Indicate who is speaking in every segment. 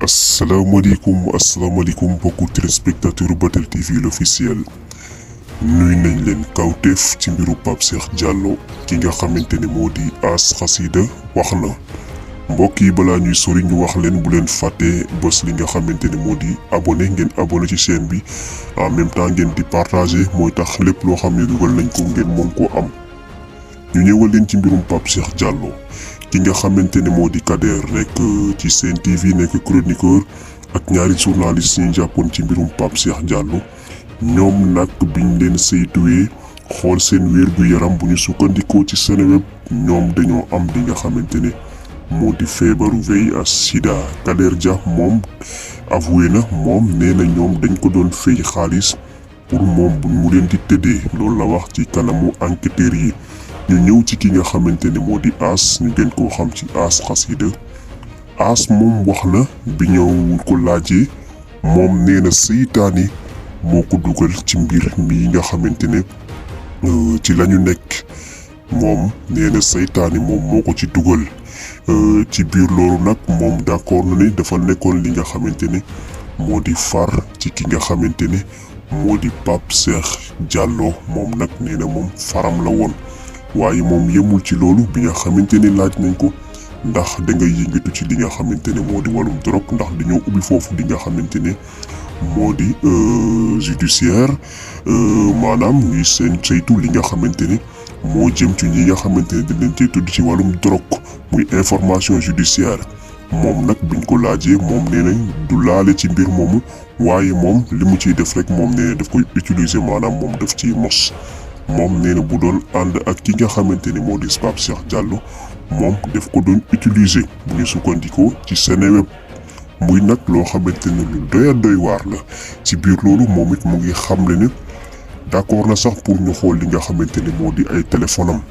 Speaker 1: asalaamaaleykum mbokku téléspectateur Batel TV l'officiel nuy nañ leen kawteef ci mbiru Pape Cheikh Diallo ki nga xamante ne moo di As Xasida wax na mbokk yi balaa ñuy sori ñu wax leen bu leen fàtte bés li nga xamante ne moo di abonné ngeen abonné ci chaîne bi en même temps ngeen di partager mooy tax lépp loo xam ne dugal nañ ko ngeen mën koo am. ñu ñëwal leen ci mbirum Pape Cheikh Diallo ki nga xamante ne moo di Kader rek ci Sen TV nekk chroniqueur ak ñaari journalistes yi jàppoon ci mbirum Pape Cheikh Diallo ñoom nag biñ leen saytuwee xool seen wér gu yaram bu ñu sukkandikoo ci Seneweb ñoom dañoo am li nga xamante ne moo di feebaru VIH sida. Kader Dia moom avoué na moom nee na ñoom dañ ko doon fay xaalis pour moom bu mu leen di tëddee loolu la wax ci kanamu enquêteurs yi. ñu ñëw ci ki nga xamante ne moo di As ñu gën koo xam ci As Xasida. As moom wax na bi ñëw ko laajee moom nee na seytaane moo ko dugal ci mbir mi nga xamante ne ci la ñu nekk moom nee na seytaane moom moo ko ci dugal ci biir loolu nag moom d'accord na ne dafa nekkoon li nga xamante ne moo di far ci ki nga xamante ne moo di Pape Cheikh Diallo moom nag nee na moom faram la woon. waaye moom yemul ci loolu bi nga xamante ne laaj nañ ko ndax da ngay yëngatu ci li nga xamante ne moo di wàllum drogue ndax dañoo ubbi foofu li nga xamante ne moo di judiciaire maanaam ñuy seen saytu li nga xamante ne moo jëm ci ñi nga xamante ne dañ leen cay tudd ci wàllum drogue muy information judiciaire moom nag biñ ko laajee moom nee nañ du laale ci mbir moomu waaye moom li mu ciy def rek moom nee na daf koy utiliser maanaam moom daf ciy mos. moom nee na bu doon ànd ak ki nga xamante ne moo di Pape Cheikh Diallo moom daf ko doon utiliser bu ñu sukkandikoo ci Seneweb muy nag loo xamante ne lu doy waar la ci biir loolu moom it mu ngi xamle ne d'accord na sax pour ñu xool li nga xamante ne moo di ay téléphone am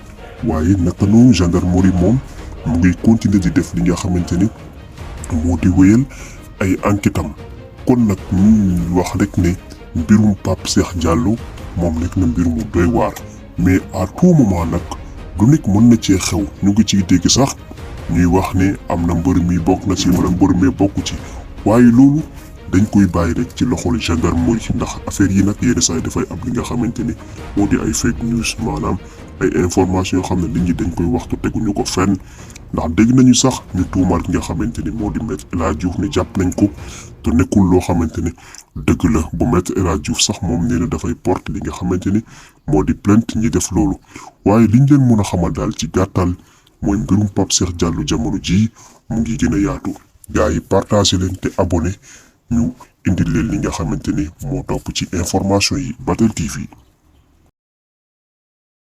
Speaker 1: waaye naka noonu gendarmerie moom mu ngi continuer di def li nga xamante ne moo di wéyal ay enquête am kon nag ñu wax rek ne mbirum Pape Cheikh Diallo moom nekk na mbir mu doy waar mais à tout moment nag lu nekk mën na cee xew ñu ngi ciy dégg sax ñuy wax ne am na mbër mi bokk na ci wala mbër mi bokk ci waaye loolu dañ koy bàyyi rek ci loxol gendarmerie ndax affaire yi nag yenn saa yi dafay am li nga xamante ne moo di ay fake news maanaam ay information yoo xam ne nit ñi dañ koy waxtu teguñu ko fenn ndax dégg nañu sax ñu tuumaal ki nga xamante ni moo di Maître El Hadji Diouf ne jàpp nañ ko te nekkul loo xamante ne dëgg la bu Maître El Hadji Diouf sax moom nee na dafay porte li nga xamante ni moo di plainte ñi def loolu waaye liñ leen mën a xamal daal ci gàttal mooy mbirum Pape Cheikh Diallo jamono jii mu ngi gën a yaatu gars yi partagé leen te abonné ñu indil leen li nga xamante ni moo topp ci information yi Batel TV.